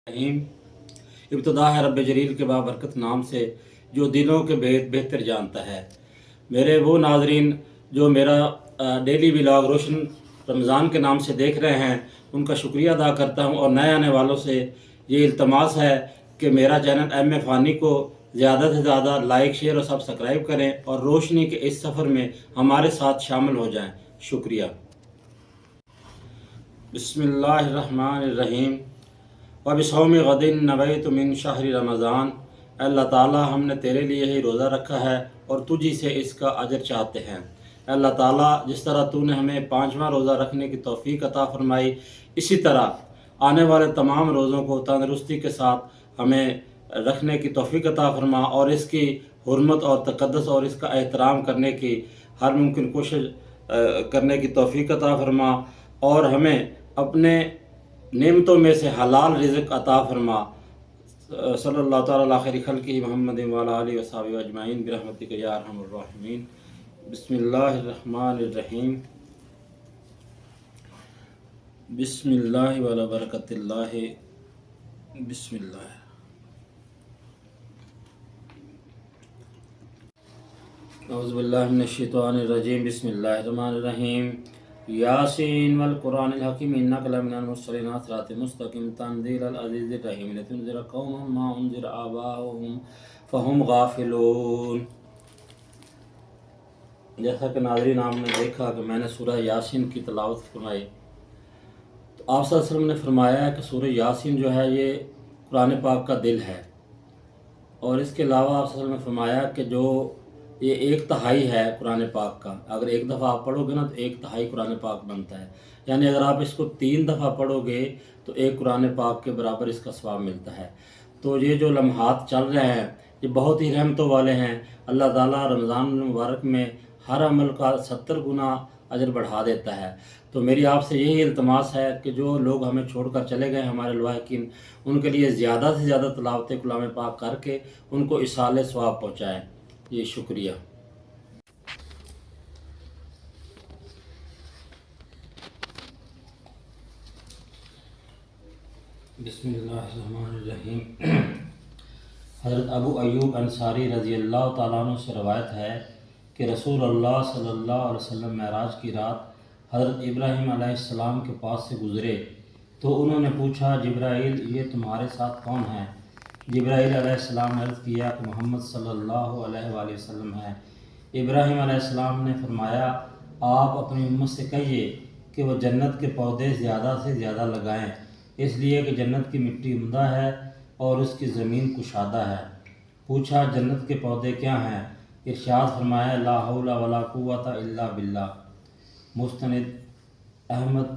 रहीम। इब्तिदा है रब जलील के बाबरकत नाम से जो दिलों के भेद बेहतर जानता है। मेरे वो नाजरीन जो मेरा डेली व्लॉग रोशन रमज़ान के नाम से देख रहे हैं, उनका शुक्रिया अदा करता हूं। और नए आने वालों से ये इल्तमास है कि मेरा चैनल एम ए फ़ानी को ज़्यादा से ज़्यादा लाइक शेयर और सब्सक्राइब करें और रोशनी के इस सफ़र में हमारे साथ शामिल हो जाएं। शुक्रिया। बिस्मिल्लाहिर्रहमानिर्रहीम। वबिसौम गदिन नवैतु मिन शहर रमज़ान। अल्लाह ताला हमने तेरे लिए ही रोज़ा रखा है और तुझी से इसका अजर चाहते हैं। अल्लाह ताला जिस तरह तूने हमें 5वां रोज़ा रखने की तौफ़ीक अता फ़रमाई, इसी तरह आने वाले तमाम रोज़ों को तंदुरुस्ती के साथ हमें रखने की तौफ़ीक अता फ़रमा और इसकी हुर्मत और तक़द्दुस और इसका एहतराम करने की हर मुमकिन कोशिश करने की तौफ़ीक अता फ़रमा और हमें अपने नेमतों में से हलाल रिज़्क़ अता फ़रमा। सल्लल्लाहु तआला अला खैरि खल्क़िही मुहम्मदिन व अला आलिहि व अस्हाबिहि अजमईन बिरहमतिका या अरहमर राहिमीन। बिस्मिल्लाहिर्रहमानिर्रहीम। बिस्मिल्लाहि व अला बरकतिल्लाहि। बिस्मिल्लाह। औज़ु बिल्लाहि मिनश शैतानिर रजीम। बिस्मिल्लाहिर्रहमानिर्रहीम। यासीन वल कुरानिल हकीम इन्नका लमिनल मुरसलीन अला सिरातिल मुस्तकीम तंज़ीलल अज़ीज़िर रहीम लितुनज़िरा कौमन मा उनज़िरा आबाउहुम फ़हुम गाफ़िलून। जैसा कि नाज़रीन आपने देखा कि मैंने सूरह यासीन की तिलावत फरमाई, तो आप सल्लल्लाहु अलैहि वसल्लम ने फरमाया कि सूरह यासीन जो है ये कुरान पाक का दिल है। और इसके अलावा आप सल्लल्लाहु अलैहि वसल्लम ने फरमाया कि जो ये 1/3 है कुरान पाक का, अगर एक दफ़ा आप पढ़ोगे ना तो 1/3 कुरान पाक बनता है। यानी अगर आप इसको 3 दफ़ा पढ़ोगे तो एक कुरान पाक के बराबर इसका सवाब मिलता है। तो ये जो लम्हात चल रहे हैं ये बहुत ही रहमतों वाले हैं। अल्लाह ताला रमज़ान मुबारक में हर अमल का 70 गुना अजर बढ़ा देता है। तो मेरी आपसे यही इल्तमास है कि जो लोग हमें छोड़कर चले गए हमारे लवाहिकीन, उनके लिए ज़्यादा से ज़्यादा तिलावत कलाम पाक करके उनको इसाले सवाब पहुँचाएँ। ये शुक्रिया। बिस्मिल्लाहिर्रहमानिर्रहीम। हज़रत अबू अय्यूब अंसारी रज़ी अल्लाह तआला अन्हु से रवायत है कि रसूलुल्लाह सल्लल्लाहु अलैहि वसल्लम मेराज की रात हज़रत इब्राहीम अलैहिस्सलाम के पास से गुज़रे तो उन्होंने पूछा, जिब्राईल ये तुम्हारे साथ कौन है? जिब्राईल अलैहिस्सलाम ने अर्ज़ किया कि मोहम्मद सल्लल्लाहु अलैहि वसल्लम है। इब्राहीम अलैहिस्सलाम ने फरमाया, आप अपनी उम्मत से कहिए कि वो जन्नत के पौधे ज़्यादा से ज़्यादा लगाएं, इसलिए कि जन्नत की मिट्टी उम्दा है और उसकी ज़मीन कुशादा है। पूछा, जन्नत के पौधे क्या हैं? इरशाद फरमाया, ला हौला वला कुव्वता इल्ला बिल्लाह। मुस्तनद अहमद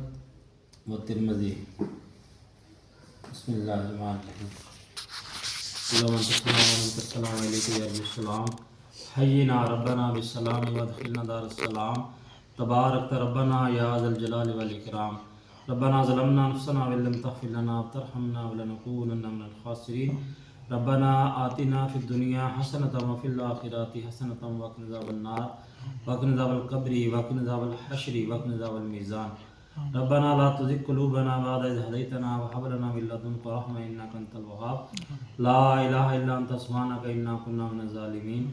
व तिरमिज़ी। बिस्मिल्लाहिर्रहमानिर्रहीम। हय्यिना रब्बना बिस्सलाम वदखिलना दारस्सलाम तबारक रब्बना या ज़ल जलाल वल इकराम। रब्बना ज़लमना नफ्सना व लम तग़फिर लना व तरहमना लनकूनन्ना मिनल ख़ासिरीन। रब्बना आतिना फ़िद दुनिया हसनतन व फ़िल आखिरति हसनतन व क़िना अज़ाबन नार व क़िना अज़ाबल क़ब्रि व क़िना अज़ाबल हश्रि व क़िना अज़ाबल मीज़ान। रब्बना ला तुज़िग़ क़ुलूबना बअद इज़ हदैतना व हब लना मिन लदुनका रहमह इन्नका अंतल वहाब। ला इलाहा इल्ला अंता सुब्हानका इन्ना कुन्ना मिनज़ ज़ालिमीन।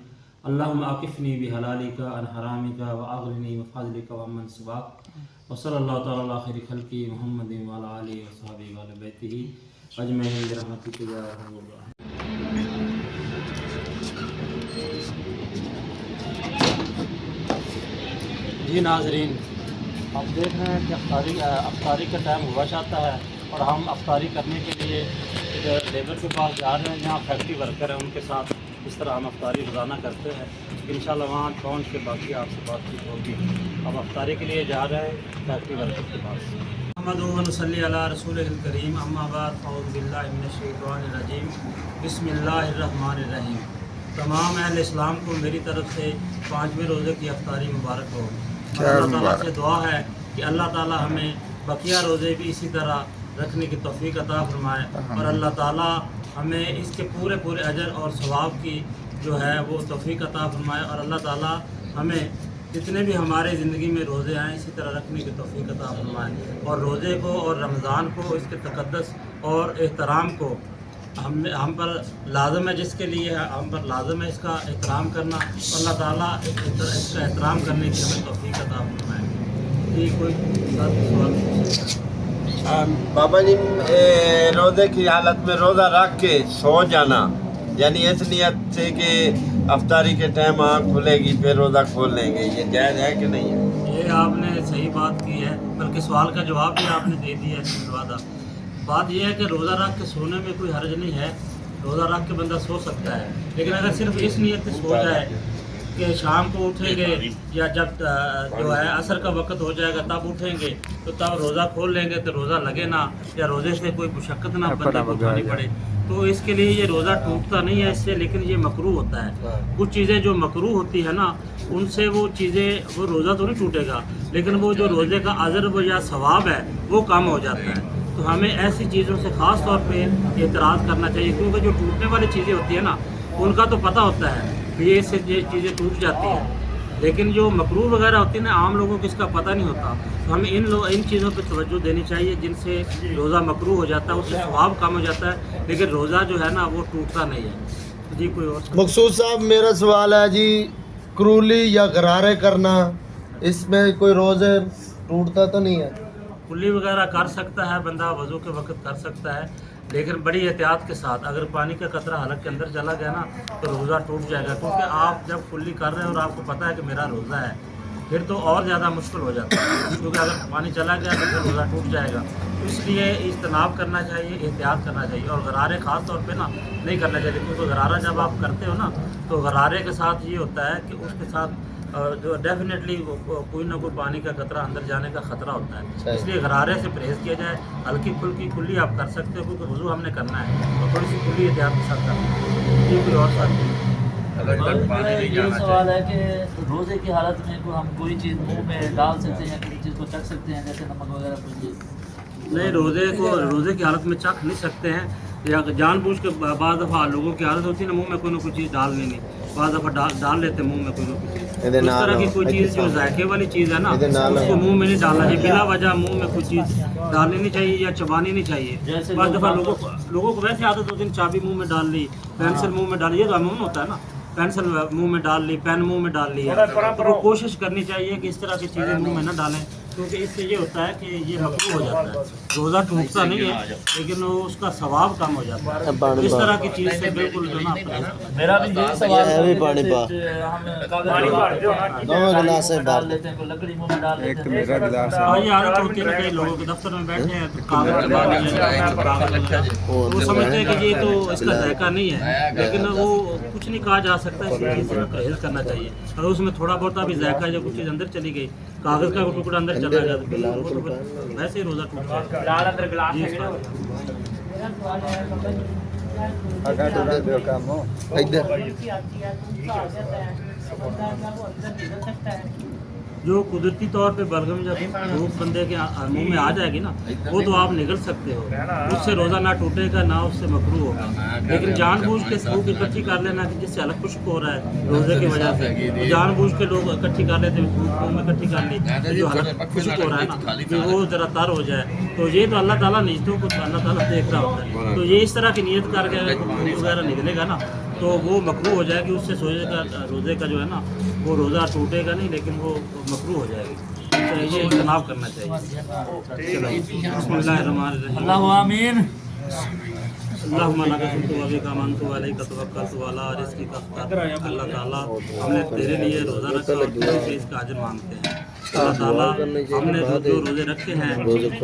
अल्लाहुम्मा अक़िफ़नी बिहलालिका अन हरामिका व अग़निनी बिफ़ज़लिका व अम्मन सिवाक। व सल्लल्लाहु तआला अला खैरि खल्क़िही मुहम्मदिन व अला आलिहि व अस्हाबिहि व अहलि बैतिही अजमईन बिरहमतिका या अरहमर राहिमीन। जी नाज़रीन, आप देख रहे हैं कि अफ्तारी का टाइम हुआ चाहता है और हम अफ्तारी करने के लिए लेबर के पास जा रहे हैं, जहाँ फैक्ट्री वर्कर हैं उनके साथ इस तरह हम अफ्तारी रोज़ाना करते हैं। इंशाअल्लाह वहाँ पहुँच के बाकी आपसे बातचीत होगी। अब अफ्तारी के लिए जा रहे हैं फैक्ट्री वर्कर के पास। मुहम्मदु व नसल्ली अला रसूलिल करीम, अम्मा बाद, अऊज़ु बिल्लाहि मिनश शैतानिर रजीम। बिस्मिल्लाहिर्रहमानिर्रहीम। तमाम अहले इस्लाम को मेरी तरफ से 5वें रोज़े की अफ्तारी मुबारक हो। अल्लाह ताला से दुआ है कि अल्लाह ताला हमें बकिया रोज़े भी इसी तरह रखने की तौफ़ीक अता फ़रमाए और अल्लाह ताला हमें इसके पूरे अजर और सवाब की जो है वो तौफ़ीक अता फ़रमाए और अल्लाह ताला हमें जितने भी हमारे ज़िंदगी में रोज़े आए इसी तरह रखने की तौफीक अता फरमाएं, और रोज़े को और रमज़ान को, इसके तक़द्दुस और एहतराम को हम पर लाज़म है, जिसके लिए हम पर लाज़म है इसका एहतराम करना। अल्लाह ताला इसका एहतराम करने की हमें तौफीक अता फरमाए। ये कोई सवाल? बाबा जी, रोज़े की हालत में रोज़ा रख के सो जाना, यानी इस नियत से कि अफ्तारी के टाइम आँख खुलेगी फिर रोज़ा खोल लेंगे, ये जायज़ है कि नहीं है? ये आपने सही बात की है, बल्कि सवाल का जवाब भी आपने दे दिया है वादा। बात यह है कि रोज़ा रख के सोने में कोई हर्ज नहीं है, रोज़ा रख के बंदा सो सकता है, लेकिन अगर सिर्फ इस नियत से सो जाए कि शाम को उठेंगे या जब जो है असर का वक्त हो जाएगा तब उठेंगे, तो तब रोज़ा खोल लेंगे तो रोज़ा लगे ना, या रोज़े से कोई मुशक्क़त ना बंदे को उठानी पड़े, तो इसके लिए ये रोज़ा टूटता नहीं है इससे, लेकिन ये मकरूह होता है। कुछ चीज़ें जो मकरूह होती है ना, उनसे वो चीज़ें, वो रोज़ा तो नहीं टूटेगा, लेकिन वो जो रोज़े का अजर वो या सवाब है वो कम हो जाता है। तो हमें ऐसी चीज़ों से ख़ास तौर पे एतराज़ करना चाहिए, क्योंकि जो टूटने वाली चीज़ें होती है ना, उनका तो पता होता है कि ये से ये चीज़ें टूट जाती हैं, लेकिन जो मकरूह वगैरह होती है ना, आम लोगों को इसका पता नहीं होता। तो हमें इन चीज़ों पे तवज्जो देनी चाहिए जिनसे रोज़ा मकरूह हो जाता है, उससे सवाब कम हो जाता है, लेकिन रोज़ा जो है ना वो टूटता नहीं है। जी कोई और? मकसूद साहब, मेरा सवाल है जी, क्रूली या गरारे करना, इसमें कोई रोज़े टूटता तो नहीं है? कुल्ली वगैरह कर सकता है बंदा, वज़ू के वक्त कर सकता है, लेकिन बड़ी एहतियात के साथ। अगर पानी का कतरा हलक के अंदर चला गया ना तो रोज़ा टूट जाएगा, क्योंकि आप जब कुल्ली कर रहे हैं और आपको पता है कि मेरा रोज़ा है, फिर तो और ज़्यादा मुश्किल हो जाता है, क्योंकि अगर पानी चला गया तो फिर रोज़ा टूट जाएगा। तो इसलिए इज्तनाब करना चाहिए, एहतियात करना चाहिए, और गरारे ख़ास तौर पे ना नहीं करना चाहिए, क्योंकि गरारा जब आप करते हो ना तो गरारे के साथ ये होता है कि उसके साथ जो डेफिनेटली कोई ना कोई पानी का कतरा अंदर जाने का ख़तरा होता है, इसलिए गरारे से परहेज़ किया जाए। हल्की फुल्की कुल्ली आप कर सकते हो, क्योंकि वज़ू हमने करना है, और थोड़ी सी कुल्ली एहतियात के साथ करना है। ये कोई और साथ ये सवाल है कि रोज़े की हालत में को हम कोई चीज़ मुंह में डाल सकते हैं, किसी चीज़ को चख सकते हैं, जैसे नमक वगैरह कुछ? नहीं, रोज़े की हालत में चख नहीं सकते हैं, या जानबूझ के बाद दफ़ा लोगों की आदत होती है ना मुंह में कोई ना कोई चीज़ डाल लेनी, बाद दफ़ा डाल लेते मुंह में कोई ना कोई चीज़। उस तरह की कोई चीज़ जो जायके वाली चीज़ है ना, उसको मुंह में नहीं डालना चाहिए, बिला वजह मुंह में कोई चीज़ डालनी नहीं चाहिए या चबानी नहीं चाहिए। बाद दफ़ा लोगों को वैसे आदत होती है, चाबी मुंह में डाल ली, पेंसिल मुंह में डाल ली, ये तो अमूमन होता है ना, पेंसिल मुंह में डाल ली, पेन मुंह में डाल लिया। तो कोशिश करनी चाहिए कि इस तरह की चीज़ें मुंह में न डालें, क्योंकि इससे ये होता है कि ये मकरूह हो जाता है। रोज़ा टूटता नहीं है, लेकिन वो उसका सवाब कम हो जाता है। तो इस तरह की चीज़ से बिल्कुल जो ना, मेरा भी यही सवाल है, भी पानी पा हम कागज गिलास से डाल लेते हैं, कोई लकड़ी मुंह में डाल लेते हैं। हाँ, ये आदत होती है कई लोगों के, दफ्तर में बैठे हैं तो कागज चबा लिया, वो समझते हैं कि ये तो इसका जायका नहीं है, लेकिन वो कुछ नहीं कहा जा सकता, इसी चीज़ से परहेज़ करना चाहिए। अगर उसमें थोड़ा बहुत भी जायका या कुछ चीज़ अंदर चली गई, कागज़ का टुकड़ा अंदर चला गया, तो वैसे ही रोज़ा टूट जाएगा। जी, जो कुदरती तौर पे बलगम जब धूप बंदे के मुंह में आ जाएगी ना, वो तो आप निगल सकते हो, उससे रोज़ा ना टूटेगा ना उससे मकरूह होगा। लेकिन जानबूझ के भूख इकट्ठी कर लेना कि जिससे अलग खुश्क हो रहा है रोज़े की वजह से, तो जानबूझ के लोग इकट्ठी कर लेते हैं, मुंह में इकट्ठी कर ली, तो जो अलग खुश्क हो रहा है ना कि वो ज़रा तर हो जाए, तो ये तो अल्लाह ताला नीयतों को अल्लाह ताला देख रहा होता है। तो ये इस तरह की नीयत करके वगैरह निकलेगा ना तो वो मकरूह हो जाएगी, उससे रोज़े का जो है ना वो रोज़ा टूटेगा नहीं, लेकिन वो मकरूह हो जाएगी। तो ये इज्तनाब करना चाहिए। बिस्मिल्लाहिर्रहमानिर्रहीम। अल्लाहु आमीन। अल्लाहुम्मा लका सुल्तु व बिका आमन्तु व अलैका तवक्कलतु व अला रिज़्क़िका अफ़तरतु। अल्लाह ताला हमने तेरे लिए रोज़ा रखा और तुझे से इसका अजर मांगते हैं। अल्लाह ताला हमने जो रोज़े रखे हैं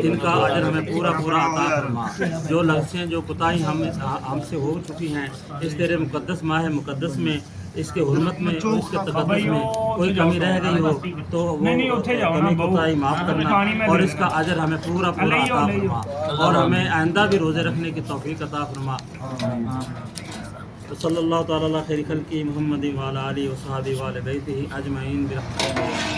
इनका अजर हमें पूरा पूरा अता फरमा। जो लफ्ज़ें जो कोताही हमसे हो चुकी हैं इस तेरे मुक़द्दस माह मुक़द्दस में, इसके हुर्मत में, इसके तक़द्दुस में कोई कमी रह गई हो तो वो कमी कोताही माफ़ करना, और इसका अजर हमें पूरा पूरा अता फरमा, और हमें आइंदा भी रोज़े रखने की तौफ़ीक़ अता फरमा। सल्लल्लाहु तआला अला खैरि खल्क़ि मुहम्मदिन व अला आलिहि व सहाबिहि व अहले बैतिहि अजमईन बिरहमतिका।